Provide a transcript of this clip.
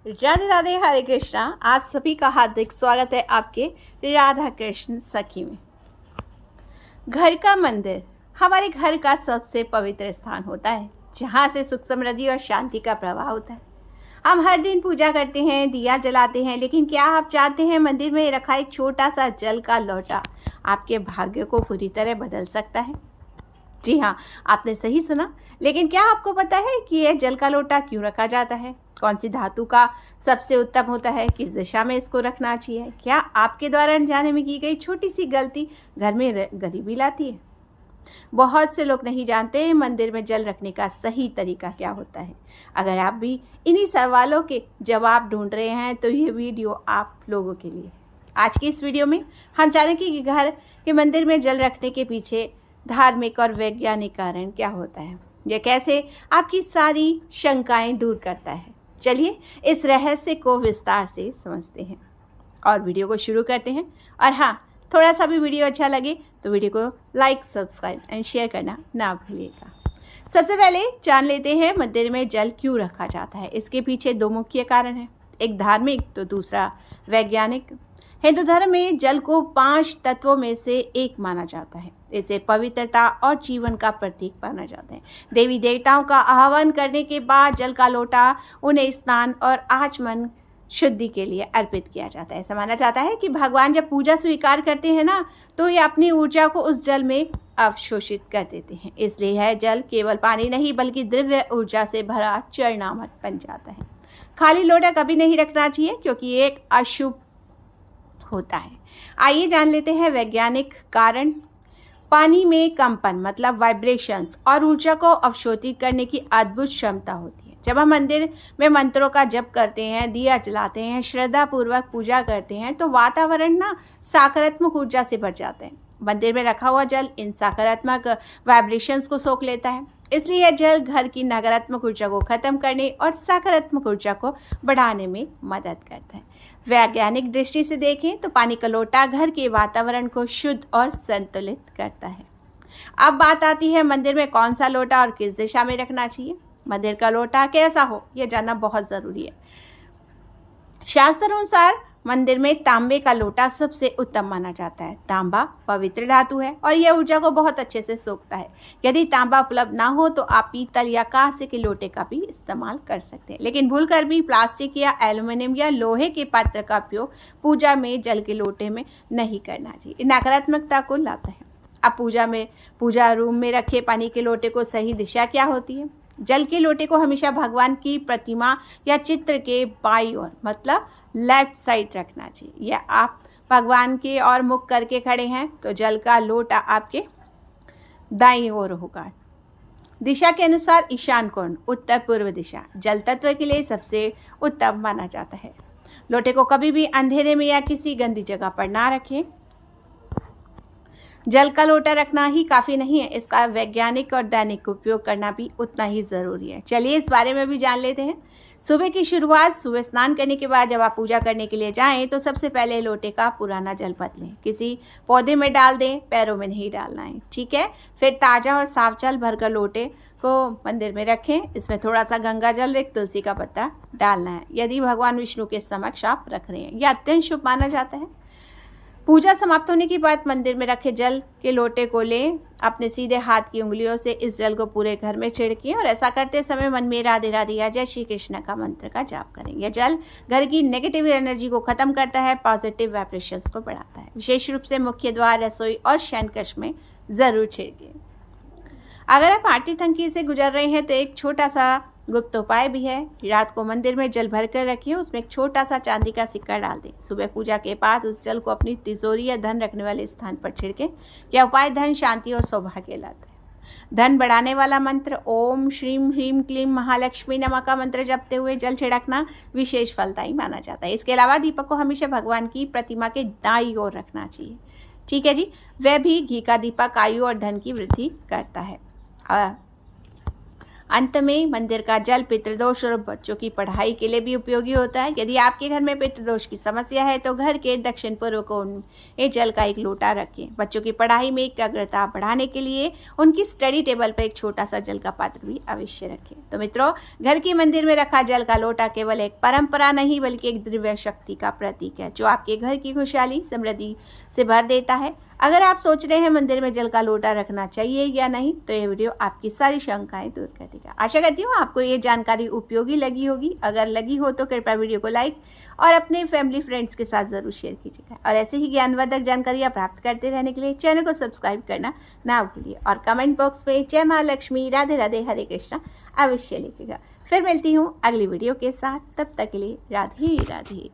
राधे राधे, हरे कृष्णा। आप सभी का हार्दिक स्वागत है आपके राधा कृष्ण सखी में। घर का मंदिर हमारे घर का सबसे पवित्र स्थान होता है, जहाँ से सुख समृद्धि और शांति का प्रवाह होता है। हम हर दिन पूजा करते हैं, दिया जलाते हैं, लेकिन क्या आप जानते हैं मंदिर में रखा एक छोटा सा जल का लोटा आपके भाग्य को पूरी तरह बदल सकता है। जी हाँ, आपने सही सुना। लेकिन क्या आपको पता है कि यह जल का लोटा क्यों रखा जाता है? कौन सी धातु का सबसे उत्तम होता है? किस दिशा में इसको रखना चाहिए? क्या आपके द्वारा अनजाने में की गई छोटी सी गलती घर में गरीबी लाती है? बहुत से लोग नहीं जानते मंदिर में जल रखने का सही तरीका क्या होता है। अगर आप भी इन्हीं सवालों के जवाब ढूंढ रहे हैं तो ये वीडियो आप लोगों के लिए। आज की इस वीडियो में हम जानेंगे कि घर के मंदिर में जल रखने के पीछे धार्मिक और वैज्ञानिक कारण क्या होता है। यह कैसे आपकी सारी शंकाएं दूर करता है। चलिए इस रहस्य को विस्तार से समझते हैं और वीडियो को शुरू करते हैं। और हाँ, थोड़ा सा भी वीडियो अच्छा लगे तो वीडियो को लाइक, सब्सक्राइब एंड शेयर करना ना भूलिएगा। सबसे पहले जान लेते हैं मंदिर में जल क्यों रखा जाता है। इसके पीछे दो मुख्य कारण हैं, एक धार्मिक तो दूसरा वैज्ञानिक। हिंदू धर्म में जल को 5 तत्वों में से एक माना जाता है। इसे पवित्रता और जीवन का प्रतीक माना जाता है। देवी देवताओं का आह्वान करने के बाद जल का लोटा उन्हें स्नान और आचमन शुद्धि के लिए अर्पित किया जाता है। ऐसा माना जाता है कि भगवान जब पूजा स्वीकार करते हैं ना, तो ये अपनी ऊर्जा को उस जल में अवशोषित कर देते हैं। इसलिए यह जल केवल पानी नहीं बल्कि दिव्य ऊर्जा से भरा चरणामृत बन जाता है। खाली लोटा कभी नहीं रखना चाहिए क्योंकि ये एक अशुभ होता है। आइए जान लेते हैं वैज्ञानिक कारण। पानी में कंपन मतलब वाइब्रेशंस और ऊर्जा को अवशोषित करने की अद्भुत क्षमता होती है। जब हम मंदिर में मंत्रों का जप करते हैं, दिया जलाते हैं, श्रद्धा पूर्वक पूजा करते हैं तो वातावरण ना सकारात्मक ऊर्जा से भर जाते हैं। मंदिर में रखा हुआ जल इन सकारात्मक वाइब्रेशंस को सोख लेता है। इसलिए यह जल घर की नकारात्मक ऊर्जा को खत्म करने और सकारात्मक ऊर्जा को बढ़ाने में मदद करता है। वैज्ञानिक दृष्टि से देखें तो पानी का लोटा घर के वातावरण को शुद्ध और संतुलित करता है। अब बात आती है मंदिर में कौन सा लोटा और किस दिशा में रखना चाहिए। मंदिर का लोटा कैसा हो यह जानना बहुत जरूरी है। शास्त्र अनुसार मंदिर में तांबे का लोटा सबसे उत्तम माना जाता है। तांबा पवित्र धातु है और यह ऊर्जा को बहुत अच्छे से सोखता है। यदि तांबा उपलब्ध ना हो तो आप पीतल या कांसे के लोटे का भी इस्तेमाल कर सकते हैं, लेकिन भूलकर भी प्लास्टिक या एल्युमिनियम या लोहे के पात्र का उपयोग पूजा में जल के लोटे में नहीं करना चाहिए। नकारात्मकता को लाता है। अब पूजा रूम में रखे पानी के लोटे को सही दिशा क्या होती है? जल के लोटे को हमेशा भगवान की प्रतिमा या चित्र के बाईं ओर मतलब लेफ्ट साइड रखना चाहिए। या आप भगवान के ओर मुख करके खड़े हैं तो जल का लोटा आपके दाईं ओर होगा। दिशा के अनुसार ईशान कोण उत्तर पूर्व दिशा जल तत्व के लिए सबसे उत्तम माना जाता है। लोटे को कभी भी अंधेरे में या किसी गंदी जगह पर ना रखें। जल का लोटा रखना ही काफ़ी नहीं है, इसका वैज्ञानिक और दैनिक उपयोग करना भी उतना ही ज़रूरी है। चलिए इस बारे में भी जान लेते हैं। सुबह की शुरुआत सुबह स्नान करने के बाद जब आप पूजा करने के लिए जाएं तो सबसे पहले लोटे का पुराना जल बदलें, किसी पौधे में डाल दें, पैरों में नहीं डालना है, ठीक है। फिर ताज़ा और साफ जल भरकर लोटे को मंदिर में रखें। इसमें थोड़ा सा गंगा जल, एक तुलसी का पत्ता डालना है। यदि भगवान विष्णु के समक्ष आप रख रहे हैं, यह अत्यंत शुभ माना जाता है। पूजा समाप्त होने के बाद मंदिर में रखे जल के लोटे को लें, अपने सीधे हाथ की उंगलियों से इस जल को पूरे घर में छिड़कें और ऐसा करते समय मन में राधे राधे या जय श्री कृष्ण का मंत्र का जाप करें। यह जल घर की नेगेटिव एनर्जी को खत्म करता है, पॉजिटिव वाइब्रेशंस को बढ़ाता है। विशेष रूप से मुख्य द्वार, रसोई और शयनकक्ष में जरूर छिड़कें। अगर आप आर्थिक तंगी से गुजर रहे हैं तो एक छोटा सा गुप्त उपाय भी है। रात को मंदिर में जल भर कर रखिए, उसमें एक छोटा सा चांदी का सिक्का डाल दें। सुबह पूजा के बाद उस जल को अपनी तिजोरी या धन रखने वाले स्थान पर छिड़कें। यह उपाय धन, शांति और सौभाग्य लाता है। धन बढ़ाने वाला मंत्र ओम श्रीम ह्रीम क्लीम महालक्ष्मी नमः का मंत्र जपते हुए जल छिड़कना विशेष फलदायी माना जाता है। इसके अलावा दीपक को हमेशा भगवान की प्रतिमा के दाईं ओर रखना चाहिए, ठीक है जी। वह भी घी का दीपक आयु और धन की वृद्धि करता है। अंत में मंदिर का जल पितृदोष और बच्चों की पढ़ाई के लिए भी उपयोगी होता है। यदि आपके घर में पितृदोष की समस्या है तो घर के दक्षिण पूर्व कोण में जल का एक लोटा रखें। बच्चों की पढ़ाई में एकाग्रता बढ़ाने के लिए उनकी स्टडी टेबल पर एक छोटा सा जल का पात्र भी अवश्य रखें। तो मित्रों, घर के मंदिर में रखा जल का लोटा केवल एक परंपरा नहीं बल्कि एक दिव्य शक्ति का प्रतीक है जो आपके घर की खुशहाली समृद्धि से भर देता है। अगर आप सोच रहे हैं मंदिर में जल का लोटा रखना चाहिए या नहीं, तो ये वीडियो आपकी सारी शंकाएं दूर कर देगा। आशा करती हूँ आपको ये जानकारी उपयोगी लगी होगी। अगर लगी हो तो कृपया वीडियो को लाइक और अपने फैमिली फ्रेंड्स के साथ ज़रूर शेयर कीजिएगा। और ऐसे ही ज्ञानवर्धक जानकारियाँ प्राप्त करते रहने के लिए चैनल को सब्सक्राइब करना ना भूलिए और कमेंट बॉक्स में जय महालक्ष्मी, राधे राधे, हरे कृष्णा अवश्य लिखिएगा। फिर मिलती हूँ अगली वीडियो के साथ। तब तक के लिए राधे राधे।